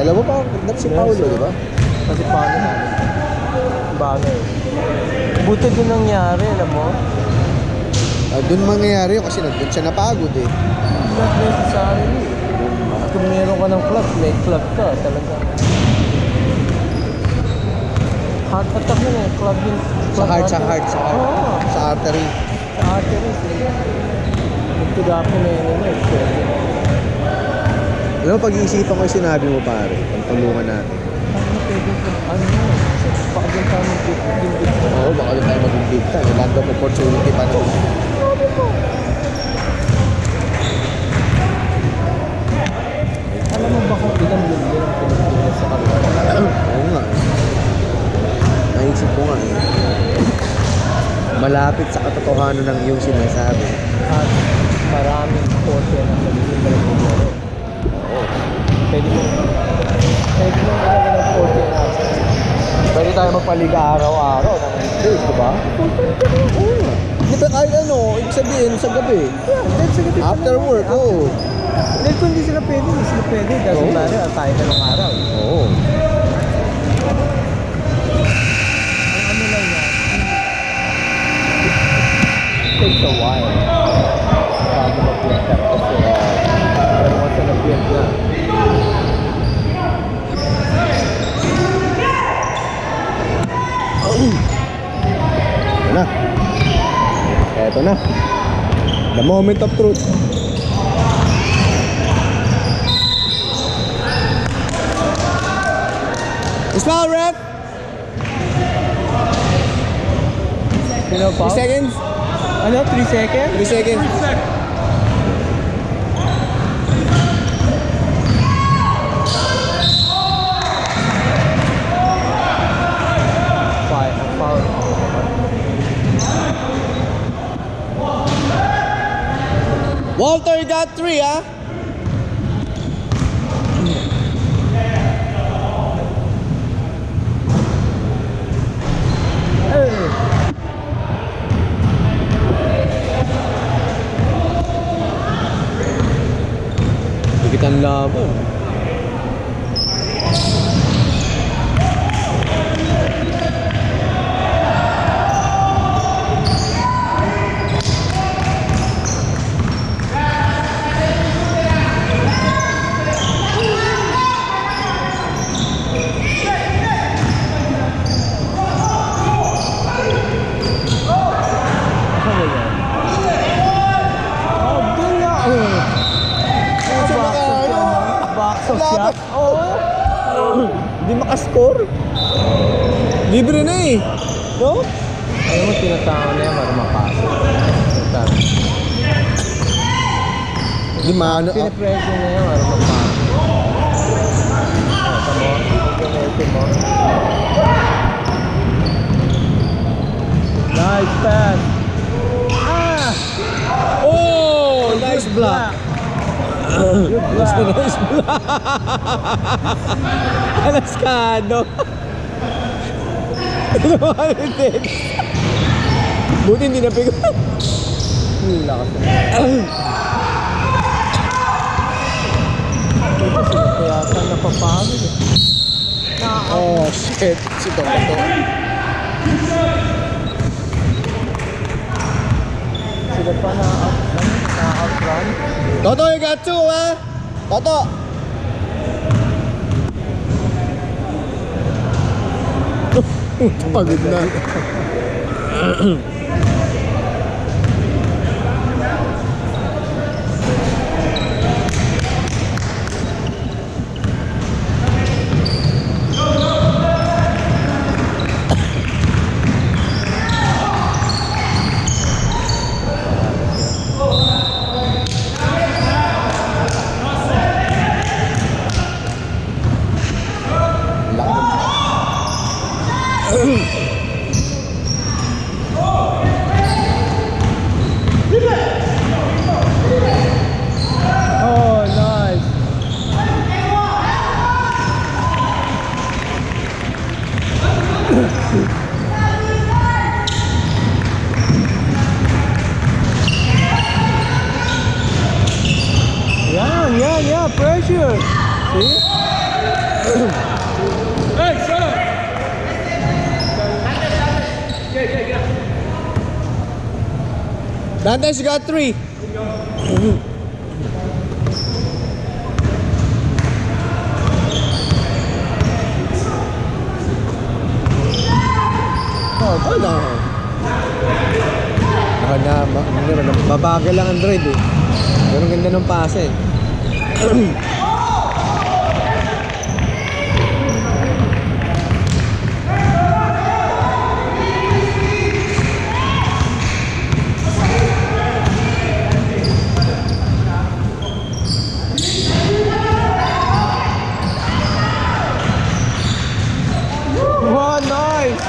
Dalawa pa, si Paolo, di ba? Kasi paano namin? Bagay. Buti din nangyari, alam mo? Doon mangyayari yun kasi nandun siya napagod eh. Not necessarily. Kung meron ka ng clot, may clot ka talaga. Heart attack yun eh, clot yun. Sa heart. Oo. Sa artery. Sa arteries eh. Nagtigapo na yun eh. Alam mo, pag-iisipan ko yung sinabi mo pare, ang tulungan natin. Ano pwede ko, ano yun? Baka doon tayo mag-big. Oo, baka doon tayo mag-big time. Land of opportunity pa naman. Sabi ko. Alam mo ba kung ilang milyon ang Pilipinas sa kanila? Oo nga. Naisip ko nga eh. Malapit sa katotohanan ng iyong sinasabi. At maraming kote na nagiging laro. Oo. Pwede mo ilagay ng kote na. Pwede tayo magpaliga araw-araw ng stage, di ba? Oo nga. Di ba kahit ano, ibig sabihin sa gabi. After work, oo. Dahil kung hindi sila pwede, Doesn't matter, tayo ka ng araw. Oo. Ang ano lang yan, it takes a while bago mag-piyak ka. Kasi pero once na nag-piyak na, Ito na. Eto na. The moment of truth. Smile, ref! 3 seconds? Ano? 3 seconds? 3 seconds. Foul. Walter, you got 3, ah? Bigit ang laban. Hindi makascore. Libre na eh. No? Ayaw mo, tinatawag na yan para mapasok. Hindi maano. Pinipresyo na yan para mapasok. Ito mo. Nice pass. Ah! Oh! Nice block. Nice block. Alaskado. Buti hindi napigot. Lakas na. Ito sila kaya napapagod eh. Oh shit. Si Toto. Sila pa na-outrun. Toto, you got 2, ha? Toto. Pagod na. Oh, nice. Yan, pressure. See? Hey, son! Dantes, you got 3. Oh, wala. Mabagal lang ang drive eh. Pero ang ganda ng pase eh. Wow, nice!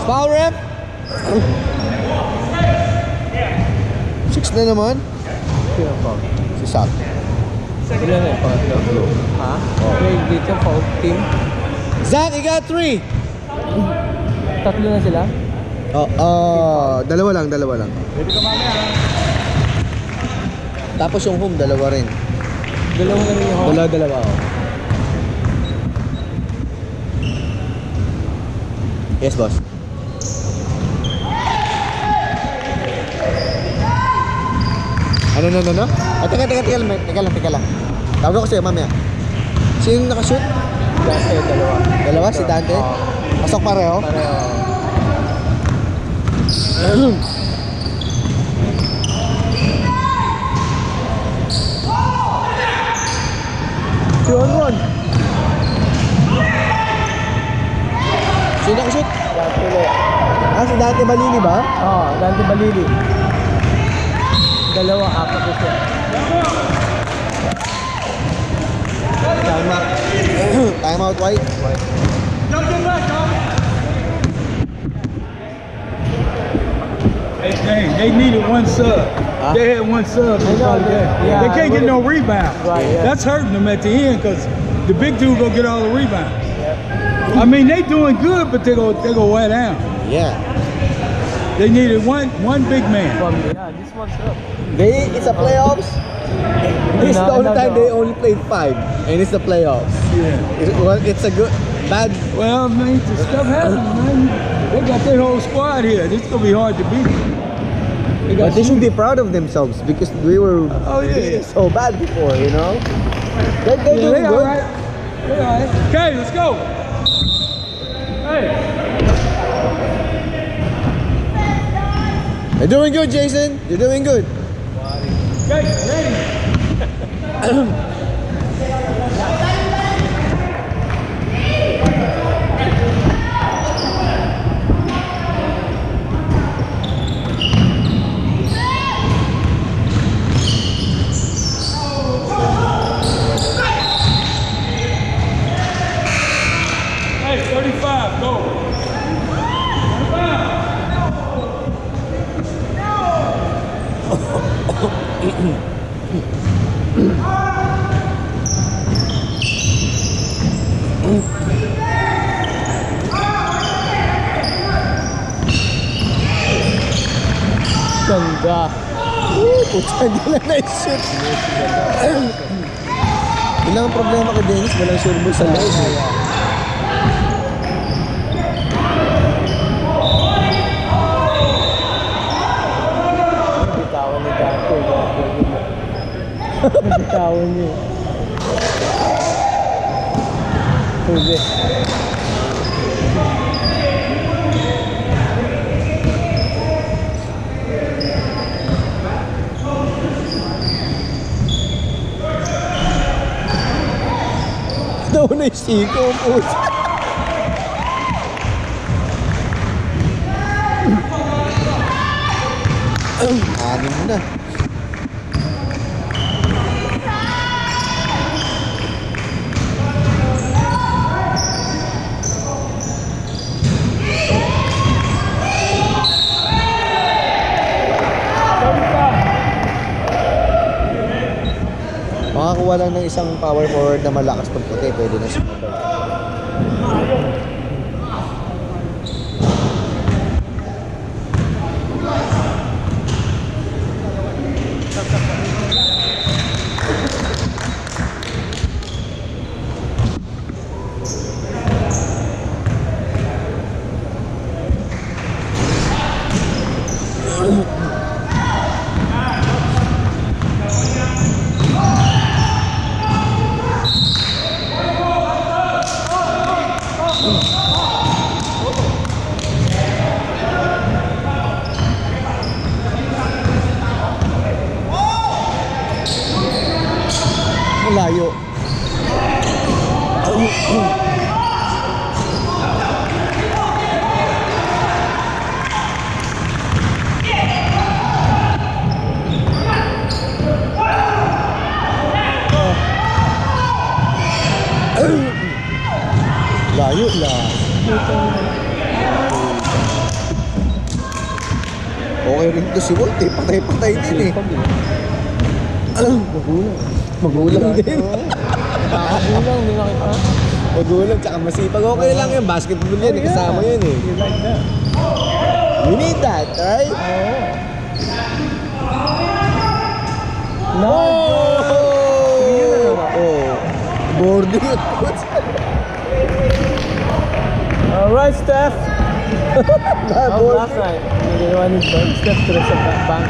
Foul ref? 6 na naman? Si Sak. Ilan na yung pangatlo? Ha? Okay, dito foul team. Zach, you got 3! Tatlo na sila? Dalawa lang. Tapos yung home, dalawa rin. Dalawa na rin yung home? Dalawa. Oh. Yes, boss. Ano? Teka lang. Tawag ko sa'yo, mamaya. Sino nakashoot? Dante, dalawa. Dalawa, si Dante? Oo. Pasok pareho? Pareho. Ron. Sino nakashoot? Dante ulit. Si Dante Balili ba? Oo, Dante Balili. Dalawa, apat ko siya. Time out, White. They needed one sub. They had one sub. I know, yeah, They can't get no rebound. Right, yeah. That's hurting them at the end because the big dude go get all the rebounds. I mean, they doing good, but they go way down. Yeah. They needed one big man. Yeah, this one's up. It's a playoffs. This is the only time they only played 5, and it's the playoffs. Yeah. It's a good, bad. Well, man, the stuff happens, man. They got their whole squad here. This is gonna be hard to beat. But they should be proud of themselves because we were so bad before, you know. They're doing They good. all right. They all right. Okay, let's go. Hey. You're doing good, Jason. You're doing good. Okay, ready. Hey, 35, go. 35. Ganda. Puta, hindi lang na-shoot. Yun lang ang problema kay Dennis, walang sure ball sa loob. Bitawan ni Dante. Bitawan niya. Huli. Nauna yung siko, puta. Anim na. Makakuha lang ng isang power forward na malakas pag puti, pwede na sumabay. Okay rin to si Walt eh. Patay-patay din eh. Magulang din. Nakakagulang, hindi nakita. Magulang, tsaka masipag. Okay lang yun. Basketball yan. Kasama yun eh. You like that? You need that, right? No! Oh! Boarding yun. Alright, Steph. How Boarding. last night? You wanted Steph to the bank.